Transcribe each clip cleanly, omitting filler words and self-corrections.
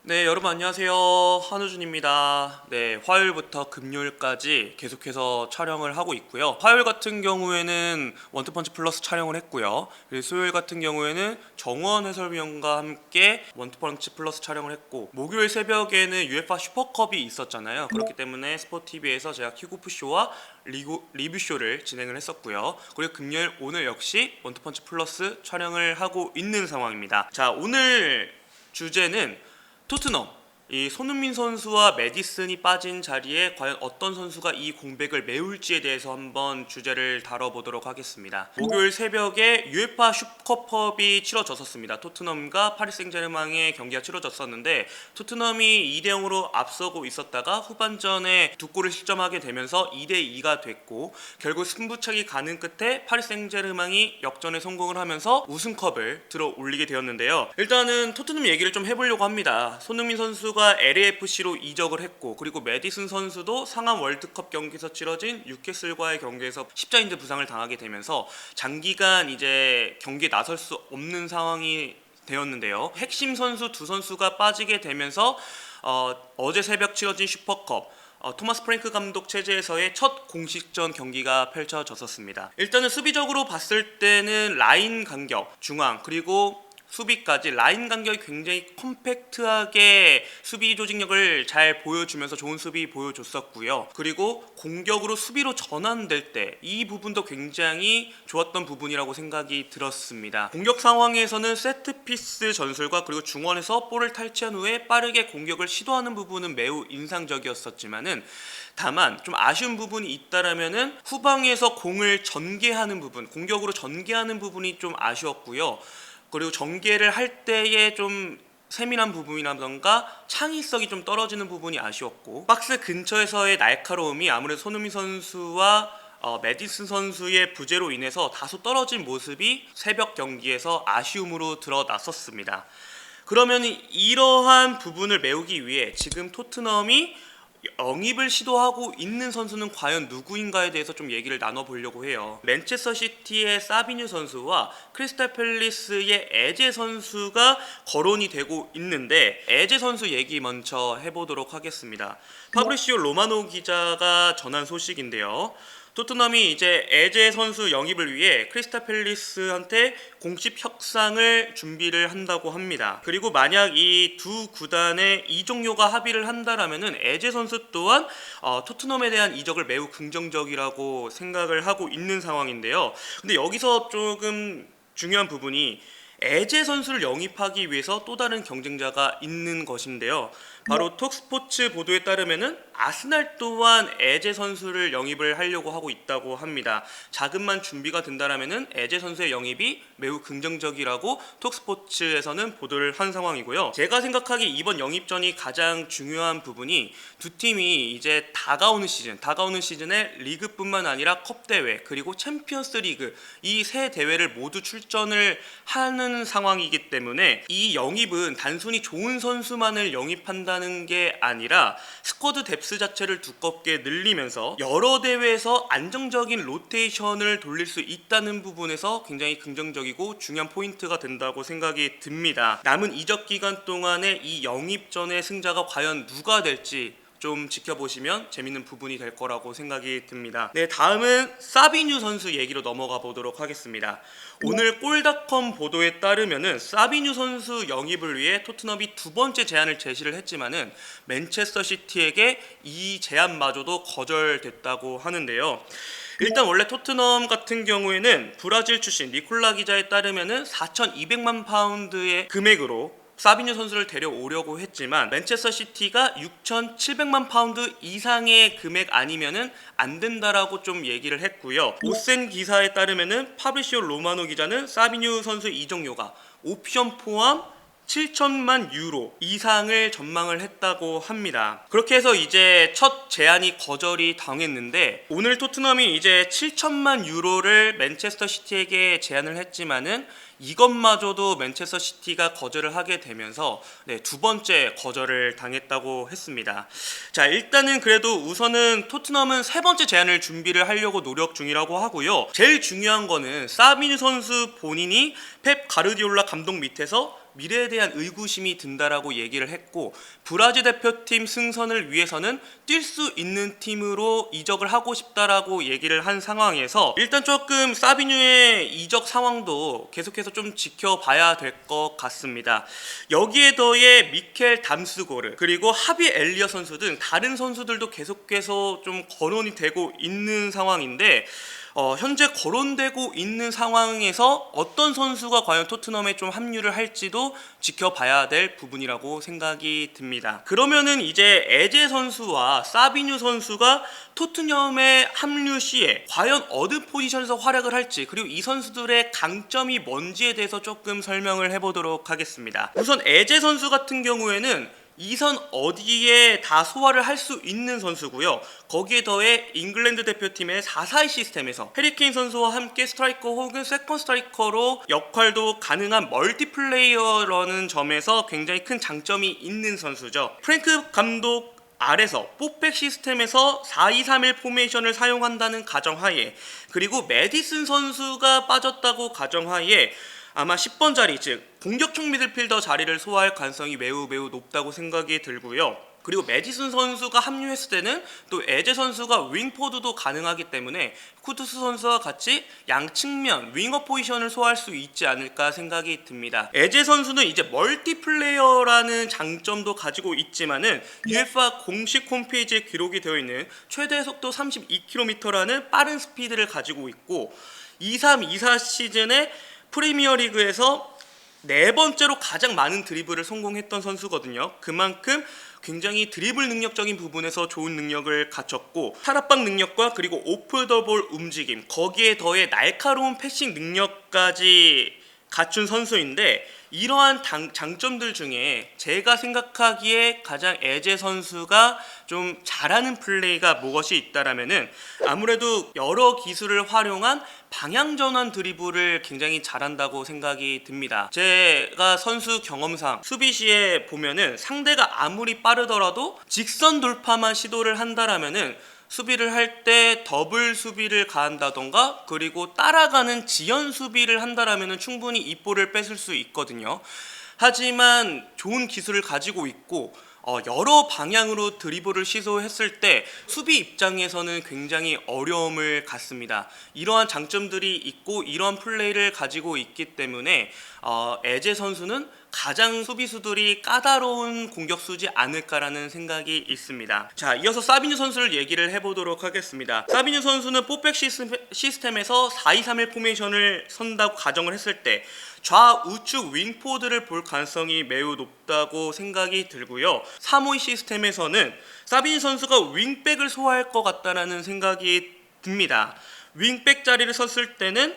네, 여러분 안녕하세요. 한우준입니다. 네, 화요일부터 금요일까지 계속해서 촬영을 하고 있고요. 화요일 같은 경우에는 원투펀치 플러스 촬영을 했고요. 그리고 수요일 같은 경우에는 정원 해설위원과 함께 원투펀치 플러스 촬영을 했고, 목요일 새벽에는 UEFA 슈퍼컵이 있었잖아요. 그렇기 때문에 스포티비에서 제가 킥오프 쇼와 리뷰쇼를 진행을 했었고요. 그리고 금요일 오늘 역시 원투펀치 플러스 촬영을 하고 있는 상황입니다. 자, 오늘 주제는 토트넘, 이 손흥민 선수와 메디슨이 빠진 자리에 과연 어떤 선수가 이 공백을 메울지에 대해서 한번 주제를 다뤄보도록 하겠습니다. 목요일 새벽에 UEFA 슈퍼컵이 치러졌었습니다. 토트넘과 파리 생제르맹의 경기가 치러졌었는데 토트넘이 2대0으로 앞서고 있었다가 후반전에 두 골을 실점하게 되면서 2대2가 됐고, 결국 승부차기 가는 끝에 파리 생제르맹이 역전에 성공을 하면서 우승컵을 들어 올리게 되었는데요. 일단은 토트넘 얘기를 좀 해보려고 합니다. 손흥민 선수가 LAFC로 이적을 했고, 그리고 메디슨 선수도 상암 월드컵 경기에서 치러진 뉴캐슬과의 경기에서 십자인대 부상을 당하게 되면서 장기간 이제 경기에 나설 수 없는 상황이 되었는데요. 핵심 선수 두 선수가 빠지게 되면서 어제 새벽 치러진 슈퍼컵 토마스 프랭크 감독 체제에서의 첫 공식전 경기가 펼쳐졌었습니다. 일단은 수비적으로 봤을 때는 라인 간격, 중앙, 그리고 수비까지 라인 간격이 굉장히 컴팩트하게 수비 조직력을 잘 보여주면서 좋은 수비 보여줬었고요. 그리고 공격으로 수비로 전환될 때 이 부분도 굉장히 좋았던 부분이라고 생각이 들었습니다. 공격 상황에서는 세트피스 전술과 그리고 중원에서 볼을 탈취한 후에 빠르게 공격을 시도하는 부분은 매우 인상적이었었지만은, 다만 좀 아쉬운 부분이 있다라면은 후방에서 공을 전개하는 부분, 공격으로 전개하는 부분이 좀 아쉬웠고요. 그리고 전개를 할 때에 좀 세밀한 부분이라던가 창의성이 좀 떨어지는 부분이 아쉬웠고, 박스 근처에서의 날카로움이 아무래도 손흥민 선수와 메디슨 선수의 부재로 인해서 다소 떨어진 모습이 새벽 경기에서 아쉬움으로 드러났었습니다. 그러면 이러한 부분을 메우기 위해 지금 토트넘이 영입을 시도하고 있는 선수는 과연 누구인가에 대해서 좀 얘기를 나눠보려고 해요. 맨체스터 시티의 사비뉴 선수와 크리스탈 팰리스의 에제 선수가 거론이 되고 있는데, 에제 선수 얘기 먼저 해보도록 하겠습니다. 파브리시오 로마노 기자가 전한 소식인데요. 토트넘이 이제 에제 선수 영입을 위해 크리스탈 팰리스한테 공식 협상을 준비를 한다고 합니다. 그리고 만약 이 두 구단의 이적료가 합의를 한다라면은 에제 선수 또한 토트넘에 대한 이적을 매우 긍정적이라고 생각을 하고 있는 상황인데요. 근데 여기서 조금 중요한 부분이 에제 선수를 영입하기 위해서 또 다른 경쟁자가 있는 것인데요. 바로 톡스포츠 보도에 따르면은 아스날 또한 에제 선수를 영입을 하려고 하고 있다고 합니다. 자금만 준비가 된다라면은 에제 선수의 영입이 매우 긍정적이라고 톡스포츠에서는 보도를 한 상황이고요. 제가 생각하기에 이번 영입전이 가장 중요한 부분이 두 팀이 이제 다가오는 시즌에 리그뿐만 아니라 컵 대회 그리고 챔피언스 리그 이 세 대회를 모두 출전을 하는 상황이기 때문에 이 영입은 단순히 좋은 선수만을 영입한다는 게 아니라 스쿼드 뎁스 자체를 두껍게 늘리면서 여러 대회에서 안정적인 로테이션을 돌릴 수 있다는 부분에서 굉장히 긍정적이고 중요한 포인트가 된다고 생각이 듭니다. 남은 이적 기간 동안에 이 영입전의 승자가 과연 누가 될지 좀 지켜보시면 재밌는 부분이 될 거라고 생각이 듭니다. 네, 다음은 사비뉴 선수 얘기로 넘어가 보도록 하겠습니다. 오늘 골닷컴 보도에 따르면은 사비뉴 선수 영입을 위해 토트넘이 두 번째 제안을 제시를 했지만은 맨체스터 시티에게 이 제안마저도 거절됐다고 하는데요. 일단 원래 토트넘 같은 경우에는 브라질 출신 니콜라 기자에 따르면은 4,200만 파운드의 금액으로 사비뉴 선수를 데려오려고 했지만 맨체스터 시티가 6,700만 파운드 이상의 금액 아니면은 안 된다라고 좀 얘기를 했고요. 오센 기사에 따르면은 파브리시오 로마노 기자는 사비뉴 선수 이적료가 옵션 포함 7천만 유로 이상을 전망을 했다고 합니다. 그렇게 해서 이제 첫 제안이 거절이 당했는데, 오늘 토트넘이 이제 7천만 유로를 맨체스터 시티에게 제안을 했지만은 이것마저도 맨체스터 시티가 거절을 하게 되면서 두 번째 거절을 당했다고 했습니다. 자, 일단은 그래도 우선은 토트넘은 세 번째 제안을 준비를 하려고 노력 중이라고 하고요. 제일 중요한 거는 사비뉴 선수 본인이 펩 가르디올라 감독 밑에서 미래에 대한 의구심이 든다라고 얘기를 했고, 브라질 대표팀 승선을 위해서는 뛸 수 있는 팀으로 이적을 하고 싶다라고 얘기를 한 상황에서 일단 조금 사비뉴의 이적 상황도 계속해서 좀 지켜봐야 될 것 같습니다. 여기에 더해 미켈 담스고르 그리고 하비 엘리엇 선수 등 다른 선수들도 계속해서 좀 거론이 되고 있는 상황인데, 현재 거론되고 있는 상황에서 어떤 선수가 과연 토트넘에 좀 합류를 할지도 지켜봐야 될 부분이라고 생각이 듭니다. 그러면은 이제 에제 선수와 사비뉴 선수가 토트넘에 합류 시에 과연 어느 포지션에서 활약을 할지, 그리고 이 선수들의 강점이 뭔지에 대해서 조금 설명을 해보도록 하겠습니다. 우선 에제 선수 같은 경우에는 2선 어디에 다 소화를 할 수 있는 선수고요. 거기에 더해 잉글랜드 대표팀의 4-4-2 시스템에서 해리케인 선수와 함께 스트라이커 혹은 세컨 스트라이커로 역할도 가능한 멀티플레이어라는 점에서 굉장히 큰 장점이 있는 선수죠. 프랭크 감독 아래서 4백 시스템에서 4-2-3-1 포메이션을 사용한다는 가정하에, 그리고 메디슨 선수가 빠졌다고 가정하에 아마 10번 자리, 즉 공격형 미들필더 자리를 소화할 가능성이 매우 높다고 생각이 들고요. 그리고 메디슨 선수가 합류했을 때는 또 에제 선수가 윙포드도 가능하기 때문에 쿠두스 선수와 같이 양측면 윙어 포지션을 소화할 수 있지 않을까 생각이 듭니다. 에제 선수는 이제 멀티플레이어라는 장점도 가지고 있지만은 UEFA 공식 홈페이지에 기록이 되어 있는 최대 속도 32km라는 빠른 스피드를 가지고 있고, 23-24 시즌에 프리미어리그에서 네 번째로 가장 많은 드리블을 성공했던 선수거든요. 그만큼 굉장히 드리블 능력적인 부분에서 좋은 능력을 갖췄고, 탈압박 능력과 그리고 오프 더 볼 움직임, 거기에 더해 날카로운 패싱 능력까지 갖춘 선수인데, 이러한 장점들 중에 제가 생각하기에 가장 에제 선수가 좀 잘하는 플레이가 무엇이 있다라면은 아무래도 여러 기술을 활용한 방향 전환 드리블을 굉장히 잘한다고 생각이 듭니다. 제가 선수 경험상 수비 시에 보면은 상대가 아무리 빠르더라도 직선 돌파만 시도를 한다라면은 수비를 할 때 더블 수비를 가한다던가, 그리고 따라가는 지연 수비를 한다라면 충분히 이 볼을 뺏을 수 있거든요. 하지만 좋은 기술을 가지고 있고 여러 방향으로 드리블을 시도했을 때 수비 입장에서는 굉장히 어려움을 갖습니다. 이러한 장점들이 있고 이러한 플레이를 가지고 있기 때문에 에제 선수는 가장 수비수들이 까다로운 공격수지 않을까라는 생각이 있습니다. 자, 이어서 사비뉴 선수를 얘기를 해보도록 하겠습니다. 사비뉴 선수는 4백 시스템에서 4-2-3-1 포메이션을 선다고 가정을 했을 때 좌우측 윙포드를 볼 가능성이 매우 높다고 생각이 들고요. 3-5-2 시스템에서는 사비뉴 선수가 윙백을 소화할 것 같다라는 생각이 듭니다. 윙백 자리를 섰을 때는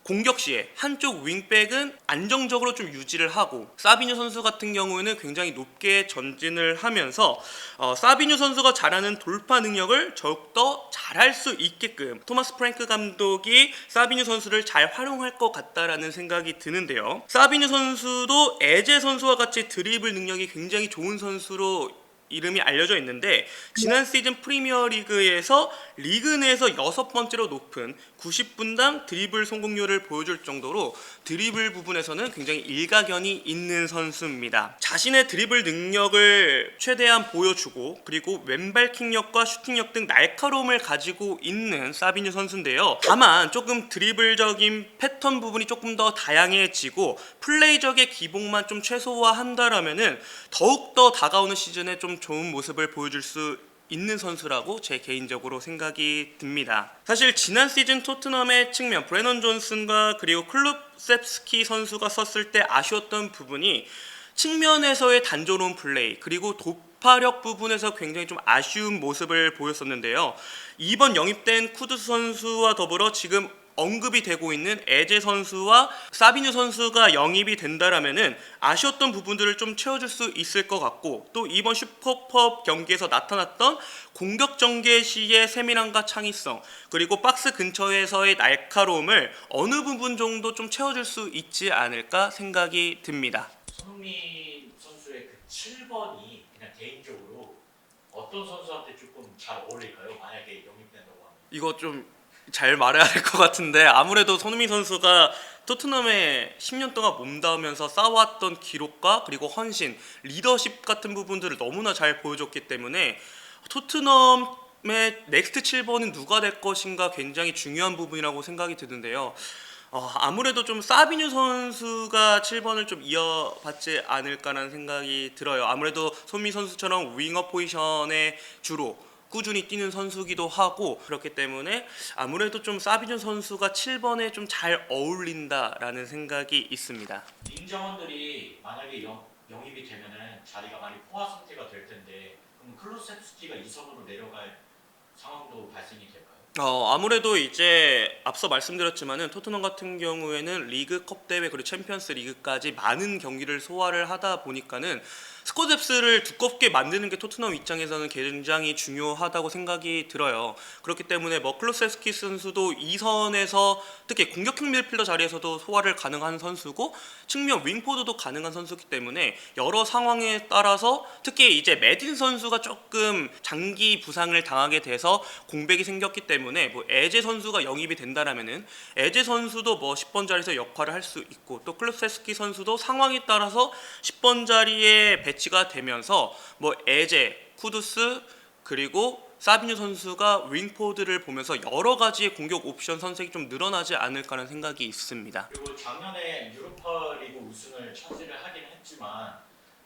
공격 시에 한쪽 윙백은 안정적으로 좀 유지를 하고, 사비뉴 선수 같은 경우에는 굉장히 높게 전진을 하면서 사비뉴 선수가 잘하는 돌파 능력을 더욱더 잘할 수 있게끔 토마스 프랭크 감독이 사비뉴 선수를 잘 활용할 것 같다라는 생각이 드는데요. 사비뉴 선수도 에제 선수와 같이 드리블 능력이 굉장히 좋은 선수로 이름이 알려져 있는데, 지난 시즌 프리미어리그에서 리그 내에서 6번째로 높은 90분당 드리블 성공률을 보여줄 정도로 드리블 부분에서는 굉장히 일가견이 있는 선수입니다. 자신의 드리블 능력을 최대한 보여주고, 그리고 왼발 킥력과 슈팅력 등 날카로움을 가지고 있는 사비뉴 선수인데요. 다만 조금 드리블적인 패턴 부분이 조금 더 다양해지고 플레이적의 기복만 좀 최소화한다라면은 더욱더 다가오는 시즌에 좀 좋은 모습을 보여줄 수 있는 선수라고 제 개인적으로 생각이 듭니다. 사실 지난 시즌 토트넘의 측면 브레넌 존슨과 그리고 클룹셉스키 선수가 썼을 때 아쉬웠던 부분이 측면에서의 단조로운 플레이, 그리고 돌파력 부분에서 굉장히 좀 아쉬운 모습을 보였었는데요. 이번 영입된 쿠두스 선수와 더불어 지금 언급이 되고 있는 에제 선수와 사비뉴 선수가 영입이 된다라면은 아쉬웠던 부분들을 좀 채워줄 수 있을 것 같고, 또 이번 슈퍼컵 경기에서 나타났던 공격 전개 시의 세밀함과 창의성, 그리고 박스 근처에서의 날카로움을 어느 부분 정도 좀 채워줄 수 있지 않을까 생각이 듭니다. 손흥민 선수의 그 7번이 그냥 개인적으로 어떤 선수한테 조금 잘 어울릴까요? 만약에 영입된다고 하면. 이거 좀 잘 말해야 할 것 같은데 아무래도 손흥민 선수가 토트넘에 10년 동안 몸담으면서 쌓아왔던 기록과 그리고 헌신, 리더십 같은 부분들을 너무나 잘 보여줬기 때문에 토트넘의 넥스트 7번은 누가 될 것인가 굉장히 중요한 부분이라고 생각이 드는데요. 아무래도 좀 사비뉴 선수가 7번을 좀 이어받지 않을까라는 생각이 들어요. 아무래도 손흥민 선수처럼 윙어 포지션에 주로 꾸준히 뛰는 선수기도 하고 그렇기 때문에 아무래도 좀 사비뉴 선수가 7번에 좀 잘 어울린다라는 생각이 있습니다. 임정원들이 만약에 영입이 되면은 자리가 많이 포화 상태가 될 텐데 그럼 클루세프스키가 2선으로 내려갈 상황도 발생이 될까요? 아무래도 이제 앞서 말씀드렸지만은 토트넘 같은 경우에는 리그컵 대회 그리고 챔피언스 리그까지 많은 경기를 소화를 하다 보니까는 스쿼드 뎁스를 두껍게 만드는 게 토트넘 입장에서는 굉장히 중요하다고 생각이 들어요. 그렇기 때문에 클루세스키 선수도 2선에서 특히 공격형 미드필더 자리에서도 소화를 가능한 선수고 측면 윙포드도 가능한 선수이기 때문에 여러 상황에 따라서 특히 이제 메딘 선수가 조금 장기 부상을 당하게 돼서 공백이 생겼기 때문에 에제 선수가 영입이 된다라면은 에제 선수도 10번 자리에서 역할을 할 수 있고 또 클루세스키 선수도 상황에 따라서 10번 자리에 배치가 되면서 에제, 쿠두스 그리고 사비뉴 선수가 윙포드를 보면서 여러 가지의 공격 옵션 선택이 좀 늘어나지 않을까라는 생각이 있습니다. 그리고 작년에 유로파 리그 우승을 차지를 하긴 했지만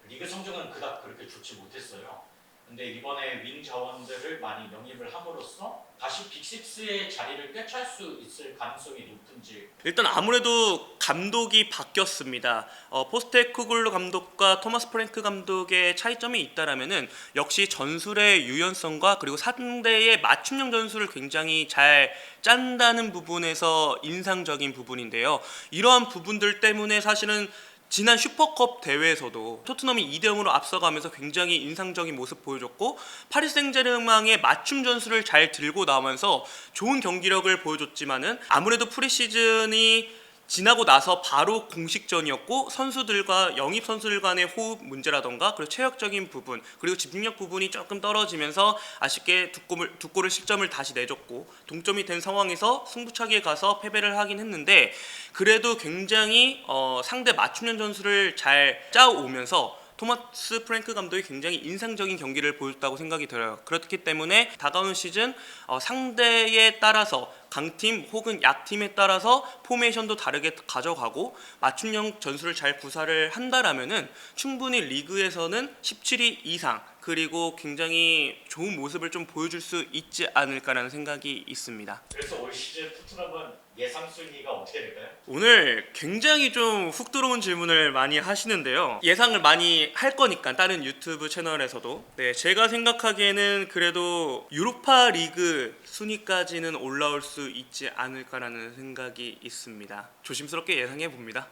리그 성적은 그닥 그렇게 좋지 못했어요. 근데 이번에 윙 자원들을 많이 영입을 함으로써 다시 빅6의 자리를 꿰찰 수 있을 가능성이 높은지. 일단 아무래도 감독이 바뀌었습니다. 포스테코글루 감독과 토마스 프랭크 감독의 차이점이 있다라면은 역시 전술의 유연성과 그리고 상대의 맞춤형 전술을 굉장히 잘 짠다는 부분에서 인상적인 부분인데요. 이러한 부분들 때문에 사실은 지난 슈퍼컵 대회에서도 토트넘이 2대0으로 앞서가면서 굉장히 인상적인 모습 보여줬고 파리 생제르맹의 맞춤 전술을 잘 들고 나오면서 좋은 경기력을 보여줬지만은 아무래도 프리시즌이 지나고 나서 바로 공식전이었고 선수들과 영입 선수들 간의 호흡 문제라던가 그리고 체력적인 부분 그리고 집중력 부분이 조금 떨어지면서 아쉽게 두 골을 실점을 다시 내줬고 동점이 된 상황에서 승부차기에 가서 패배를 하긴 했는데 그래도 굉장히 상대 맞춤형 전술을 잘 짜오면서 토마스 프랭크 감독이 굉장히 인상적인 경기를 보였다고 생각이 들어요. 그렇기 때문에 다가오는 시즌 상대에 따라서 강팀 혹은 약팀에 따라서 포메이션도 다르게 가져가고 맞춤형 전술을 잘 구사를 한다라면은 충분히 리그에서는 17위 이상 그리고 굉장히 좋은 모습을 좀 보여줄 수 있지 않을까라는 생각이 있습니다. 그래서 올 시즌 토트넘은 예상 순위가 어떻게 될까요? 오늘 굉장히 좀 훅 들어온 질문을 많이 하시는데요. 예상을 많이 할 거니까 다른 유튜브 채널에서도 제가 생각하기에는 그래도 유로파 리그 순위까지는 올라올 수 있지 않을까라는 생각이 있습니다. 조심스럽게 예상해 봅니다.